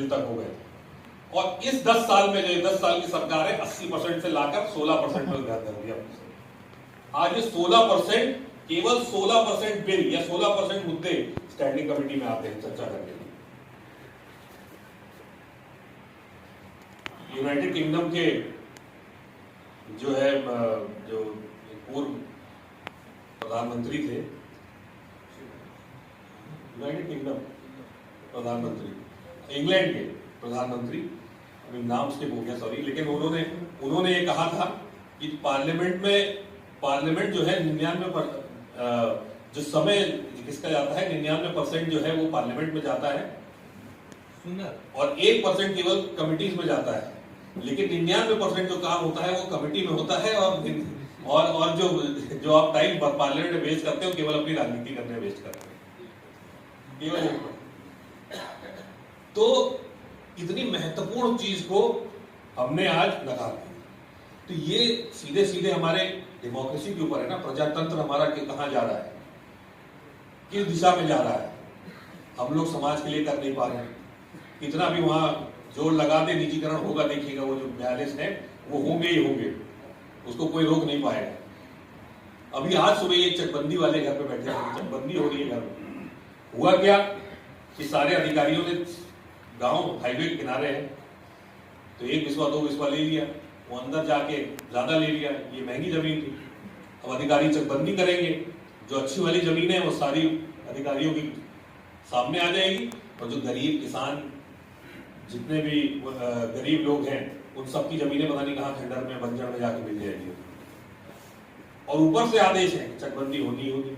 दिन तक हो गए। और इस 10 साल में, जो 10 साल की सरकार है, 80% से लाकर 16% में घर कर दिया। आज ये 16%, केवल 16% बिल या 16% मुद्दे स्टैंडिंग कमेटी में आते हैं चर्चा करने के लिए। यूनाइटेड किंगडम के जो है, जो पूर्व प्रधानमंत्री थे, यूनाइटेड किंगडम प्रधानमंत्री, इंग्लैंड के प्रधानमंत्री, अभी नाम स्किप हो गया सॉरी, लेकिन उन्होंने ये कहा था कि पार्लियामेंट जो है 99% जो समय किसका जाता है, 99% जो है वो पार्लियामेंट में जाता है और 1% केवल कमिटीज में जाता है। लेकिन 99% जो काम होता है वो कमेटी में होता है, और जो आप टाइम पार्लियामेंट में वेस्ट करते हो केवल अपनी राजनीति करने में वेस्ट करते हैं केवल। तो इतनी महत्वपूर्ण चीज को हमने आज नकार दिया। तो ये सीधे सीधे हमारे डेमोक्रेसी के ऊपर है ना, प्रजातंत्र हमारा कहां जा रहा है, किस दिशा में जा रहा है, हम लोग समाज के लिए कर नहीं पा रहे हैं। कितना भी वहां जोर लगा दे, निजीकरण होगा, देखिएगा वो जो 42 है वो होंगे ही होंगे, उसको कोई रोक नहीं पाएगा। अभी आज सुबह एक चकबंदी वाले घर पे बैठे हैं, चकबंदी हो रही है घर में। हुआ क्या कि सारे अधिकारियों ने, गांव हाईवे के किनारे है, तो 1 बिस्वा 2 बिस्वा ले लिया, वो अंदर जाके ज्यादा ले लिया, ये महंगी जमीन थी। अब अधिकारी चकबंदी करेंगे, जो अच्छी वाली जमीन है वो सारी अधिकारियों के सामने आ जाएगी, और जो गरीब किसान, जितने भी गरीब लोग हैं, उन सबकी जमीनें पता नहीं कहां खंडर में, बंजर में जाके मिल जाएगी। और ऊपर से आदेश है चकबंदी होनी होगी।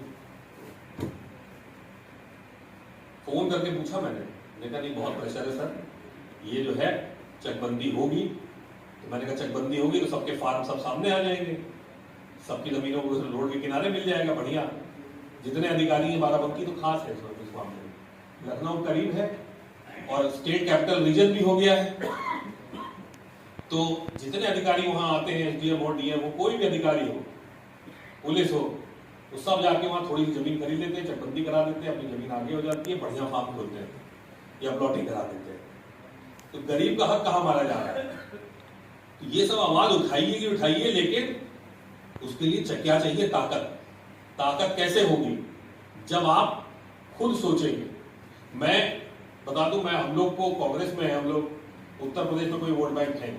फोन करके पूछा मैंने कहा नहीं बहुत प्रेशर है सर, ये जो है चकबंदी होगी। तो मैंने कहा चकबंदी होगी तो सबके फार्म सब सामने आ जाएंगे, सबकी जमीनों को रोड के किनारे मिल जाएगा, बढ़िया। जितने अधिकारी हैं, बाराबंकी तो खास है इस मामले में, लखनऊ करीब है और स्टेट कैपिटल रीजन भी हो गया है। तो जितने अधिकारी वहां आते हैं, एसडीएम हो, डीएम हो, कोई भी अधिकारी हो, पुलिस हो, तो सब जाके वहां थोड़ी सी जमीन खरीद लेते हैं, चकबंदी करा देते हैं, अपनी जमीन आगे हो जाती है, बढ़िया फार्म खोलते हैं या प्लॉटिंग करा देते हैं। तो गरीब का हक कहां मारा जा रहा है? तो ये सब आवाज उठाइए, लेकिन उसके लिए क्या चाहिए? ताकत कैसे होगी? जब आप खुद सोचेंगे। मैं बता दूं, हम लोग को कांग्रेस में, हम लोग उत्तर प्रदेश में कोई वोट बैंक है,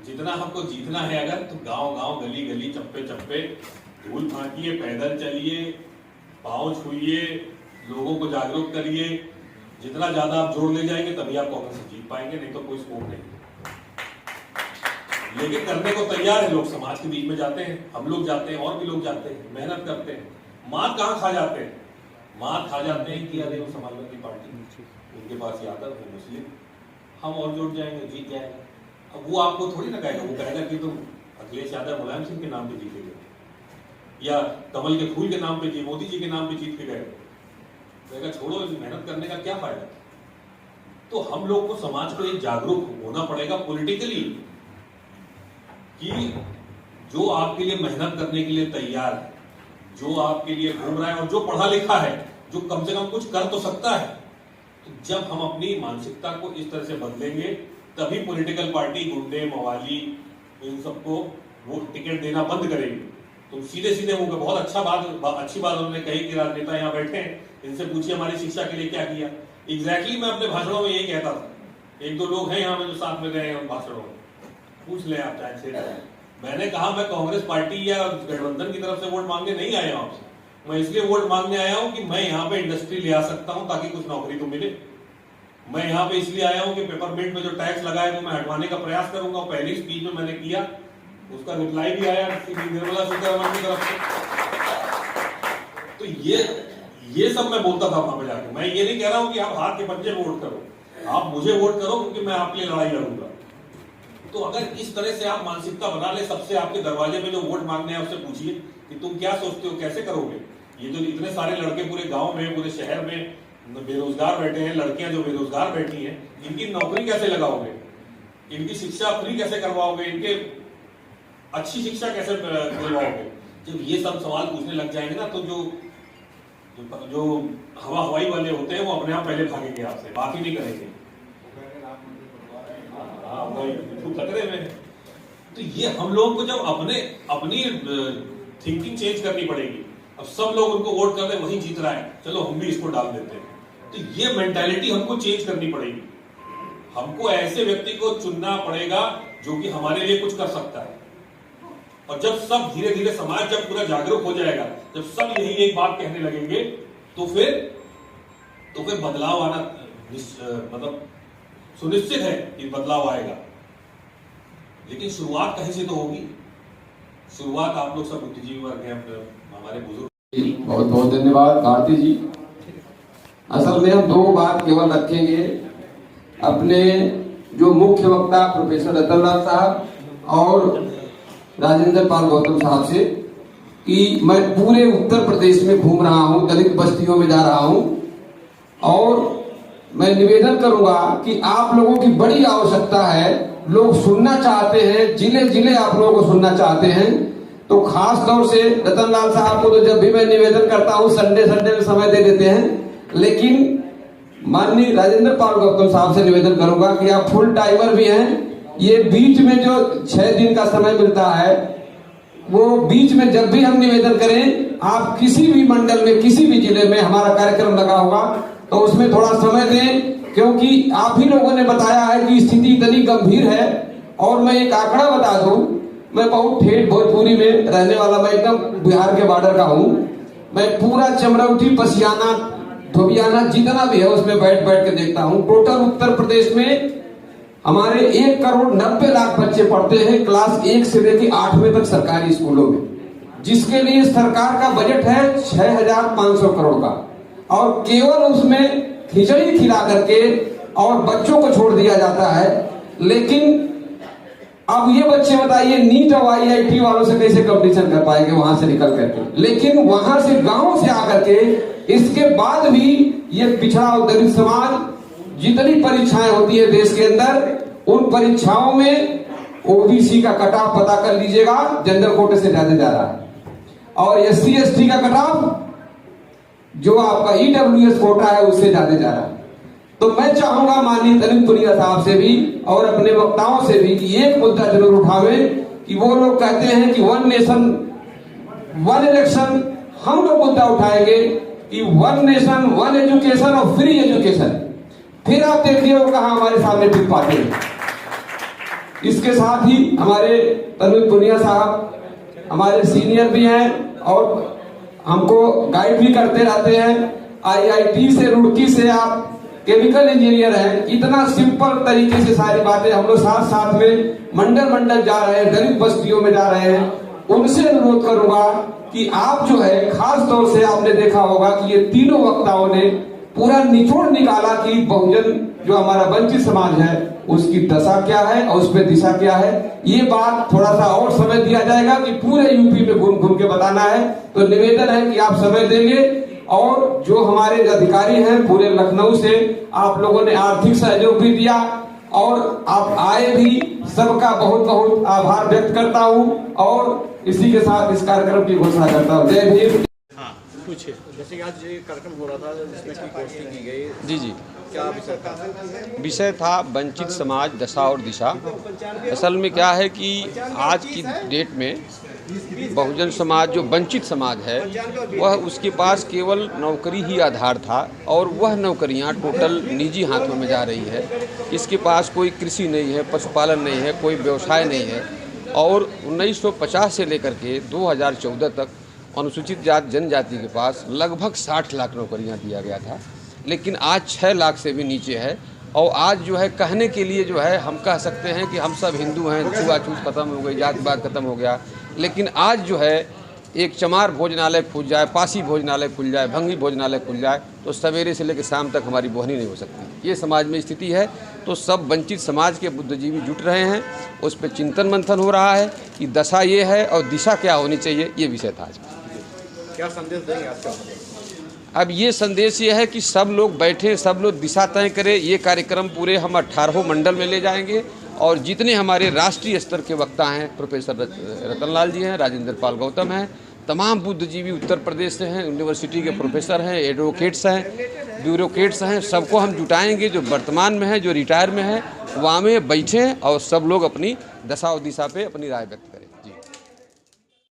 जितना हमको जीतना है अगर, तो गांव गली गली, चप्पे चप्पे, धूल फांकिए, पैदल चलिए, पांव छुइए, लोगों को जागरूक करिए। जितना ज्यादा आप जोड़ ले जाएंगे तभी आप कांग्रेस जीत पाएंगे, नहीं तो कोई स्कोप नहीं। लेकिन करने को तैयार है लोग, समाज के बीच में जाते हैं, हम लोग जाते हैं, और भी लोग जाते हैं, मेहनत करते हैं। मात कहां खा जाते हैं? मात खा जाते हैं कि अरे वो समाजवादी पार्टी, उनके पास यादव है, मुस्लिम, हम और जुड़ जाएंगे, जीत जाएंगे। अब वो आपको थोड़ी ना कहेगा, वो कहेगा कि तुम अखिलेश यादव मुलायम सिंह के नाम पे जीते गए, या कमल के फूल के नाम पे, मोदी जी के नाम पे जीत के गए। कहेगा छोड़ो, मेहनत करने का क्या फायदा। तो हम लोग को, समाज को एक जागरूक होना पड़ेगा पॉलिटिकली, कि जो आपके लिए मेहनत करने के लिए तैयार है, जो आपके लिए घूम रहा है, और जो पढ़ा लिखा है, जो कम से कम कुछ कर तो सकता है, तो जब हम अपनी मानसिकता को इस तरह से बदलेंगे, तभी पॉलिटिकल पार्टी, गुंडे, मवाली, इन सबको वो टिकट देना बंद करेंगे। तो सीधे सीधे होगा। बहुत अच्छी बात उन्होंने कही कि राजनेता यहाँ बैठे हैं, इनसे पूछिए हमारी शिक्षा के लिए क्या किया। एग्जैक्टली मैं अपने भाषणों में यही कहता था। 1-2 लोग हैं यहाँ में जो साथ में गए हैं भाषणों में, पूछ लें आप चाहे से। मैंने कहा मैं कांग्रेस पार्टी या गठबंधन की तरफ से वोट मांगने नहीं आया हूं आपसे, मैं इसलिए वोट मांगने आया हूं कि मैं यहाँ पे इंडस्ट्री ले आ सकता हूं ताकि कुछ नौकरी तो मिले। मैं यहाँ पे इसलिए आया हूं कि पेपरमिंट में जो टैक्स लगा है वो मैं हटवाने का प्रयास करूंगा। पहली स्पीच में मैंने किया, उसका रिप्लाई भी आया निर्मला सीतारमण की तरफ से। तो ये सब मैं बोलता था वहां पे जाके। मैं ये नहीं कह रहा हूं कि आप हाथ के पंजे में वोट करो, आप मुझे वोट करो क्योंकि मैं आपके लिए लड़ाई लड़ूंगा। तो अगर इस तरह से आप मानसिकता बना ले, सबसे आपके दरवाजे पे जो वोट मांगने हैं उससे पूछिए कि तुम क्या सोचते हो, कैसे करोगे। ये जो इतने सारे लड़के पूरे गांव में, पूरे शहर में बेरोजगार बैठे हैं, लड़कियां जो बेरोजगार बैठी हैं, इनकी नौकरी कैसे लगाओगे, इनकी शिक्षा फ्री कैसे करवाओगे, इनके अच्छी शिक्षा कैसे दिलवाओगे। जब ये सब सवाल पूछने लग जाएंगे ना, तो जो हवाई वाले होते हैं वो अपने आप पहले भागेंगे आपसे, बात ही नहीं करेंगे। तो खतरे में है। तो ये हम लोगों को जब अपनी थिंकिंग चेंज करनी पड़ेगी। अब सब लोग उनको वोट कर रहे, वही जीत रहा है, चलो हम भी इसको डाल देते हैं। तो ये मेंटालिटी हमको चेंज करनी पड़ेगी। हमको ऐसे व्यक्ति को चुनना पड़ेगा जो कि हमारे लिए कुछ कर सकता है। और जब सब धीरे धीरे समाज जब पूरा जागरूक हो जाएगा, जब सब यही एक बात कहने लगेंगे, तो फिर बदलाव आना मतलब सुनिश्चित है कि बदलाव आएगा। लेकिन शुरुआत कहीं से तो होगी। शुरुआत आप लोग सब बुद्धिजीवी वर्ग हैं, हमारे बुजुर्ग। बहुत बहुत धन्यवाद भारती जी। असल में हम दो बात केवल रखेंगे, अपने जो मुख्य वक्ता प्रोफेसर रतन लाल साहब और राजेंद्र पाल गौतम साहब से, कि मैं पूरे उत्तर प्रदेश में घूम रहा हूं, दलित बस्तियों में जा रहा हूं, और मैं निवेदन करूंगा कि आप लोगों की बड़ी आवश्यकता है, लोग सुनना चाहते हैं, जिले जिले आप लोगों को सुनना चाहते हैं। तो खास तौर से रतन लाल साहब को तो जब भी मैं निवेदन करता हूं संडे में समय दे देते हैं, लेकिन माननीय राजेंद्र पाल गौतम साहब से निवेदन करूंगा कि आप फुल टाइमर भी हैं, ये बीच में जो 6 दिन का समय मिलता है, वो बीच में जब भी हम निवेदन करें, आप किसी भी मंडल में किसी भी जिले में हमारा कार्यक्रम लगा होगा तो उसमें थोड़ा समय दें, क्योंकि आप ही लोगों ने बताया है कि स्थिति इतनी गंभीर है। और मैं एक आंकड़ा बता दूं, मैं बहुत ठेठ भोजपुरी में रहने वाला, मैं एकदम बिहार के बॉर्डर का हूं। मैं पूरा चमरौठी, पसियाना, धोबियाना जितना भी है उसमें बैठ के देखता हूं। टोटल उत्तर प्रदेश में हमारे 1,90,00,000 बच्चे पढ़ते हैं क्लास 1 से लेकर 8वीं तक सरकारी स्कूलों में, जिसके लिए सरकार का बजट है 6,500 करोड़ का, और केवल उसमें खिचड़ी खिला करके और बच्चों को छोड़ दिया जाता है। लेकिन अब ये बच्चे बताइए नीट और IIT वालों से कैसे कंपटीशन कर पाएंगे वहां से निकल करके। लेकिन वहां से गांव से आकर के इसके बाद भी ये पिछड़ा और दलित समाज, जितनी परीक्षाएं होती है देश के अंदर, उन परीक्षाओं में OBC का कट ऑफ पता कर लीजिएगा, जनरल कोटे से ज्यादा जा रहा है, और SC ST का कट ऑफ जो आपका EWS कोटा है उससे ज्यादा जा रहा है। तो मैं चाहूंगा माननीय तनिक पुनिया साहब से भी और अपने वक्ताओं से भी कि एक मुद्दा जरूर उठावे, कि वो लोग कहते हैं कि 1 नेशन 1 इलेक्शन, हम लोग मुद्दा उठाएंगे कि 1 नेशन 1 एजुकेशन और फ्री एजुकेशन। फिर आप देखिए वो कहां हमारे सामने टिक पाते हैं। इसके साथ ही हमारे तनिक पुनिया साहब हमारे सीनियर भी हैं और हमको गाइड भी करते रहते हैं। IIT से, रुड़की से आप केमिकल इंजीनियर हैं। इतना सिंपल तरीके से सारी बातें हम लोग साथ में मंडल जा रहे हैं, दलित बस्तियों में जा रहे हैं। उनसे अनुरोध करूंगा कि आप जो है, खास तौर से आपने देखा होगा कि ये तीनों वक्ताओं ने पूरा निचोड़ निकाला कि बहुजन जो हमारा वंचित समाज है उसकी दशा क्या है और उस पर दिशा क्या है। ये बात थोड़ा सा और समय दिया जाएगा कि पूरे यूपी में घूम के बताना है। तो निवेदन है कि आप समय देंगे, और जो हमारे अधिकारी हैं पूरे लखनऊ से, आप लोगों ने आर्थिक सहयोग भी दिया और आप आए भी, सबका बहुत बहुत आभार व्यक्त करता हूँ। और इसी के साथ इस कार्यक्रम की घोषणा करता हूँ। जय भीम। पूछिए। जैसे कि आज ये कार्यक्रम हो रहा था जिसमें की पोस्टिंग की गई, जी क्या विषय था? विषय था वंचित समाज दशा और दिशा। असल में क्या है कि आज की डेट में बहुजन समाज जो वंचित समाज है, वह उसके पास केवल नौकरी ही आधार था, और वह नौकरियां टोटल निजी हाथों में जा रही है। इसके पास कोई कृषि नहीं है, पशुपालन नहीं है, कोई व्यवसाय नहीं है। और 1950 से लेकर के 2014 तक अनुसूचित जाति जनजाति के पास लगभग 60 लाख नौकरियां दिया गया था, लेकिन आज 6 लाख से भी नीचे है। और आज जो है कहने के लिए जो है हम कह सकते हैं कि हम सब हिंदू हैं, छुआछूत खत्म हो गई, जातिवाद खत्म हो गया। लेकिन आज जो है एक चमार भोजनालय खुल जाए, पासी भोजनालय खुल जाए, भंगी भोजनालय खुल जाए, तो सवेरे से लेकर शाम तक हमारी बोहनी नहीं हो सकती। ये समाज में स्थिति है। तो सब वंचित समाज के बुद्धिजीवी जुट रहे हैं, उस पर चिंतन मंथन हो रहा है कि दशा ये है और दिशा क्या होनी चाहिए। ये विषय था आज। क्या संदेश देंगे आपका? अब ये संदेश ये है कि सब लोग बैठें, सब लोग दिशा तय करें। ये कार्यक्रम पूरे हम 18 मंडल में ले जाएंगे, और जितने हमारे राष्ट्रीय स्तर के वक्ता हैं, प्रोफेसर रतन लाल जी हैं, राजेंद्र पाल गौतम हैं, तमाम बुद्धिजीवी उत्तर प्रदेश से हैं, यूनिवर्सिटी के प्रोफेसर हैं, एडवोकेट्स हैं, ब्यूरोक्रेट्स हैं, सबको हम जुटाएंगे जो वर्तमान में है, जो रिटायर में है, वहाँ में बैठें और सब लोग अपनी दशा और दिशा पे अपनी राय व्यक्त करें।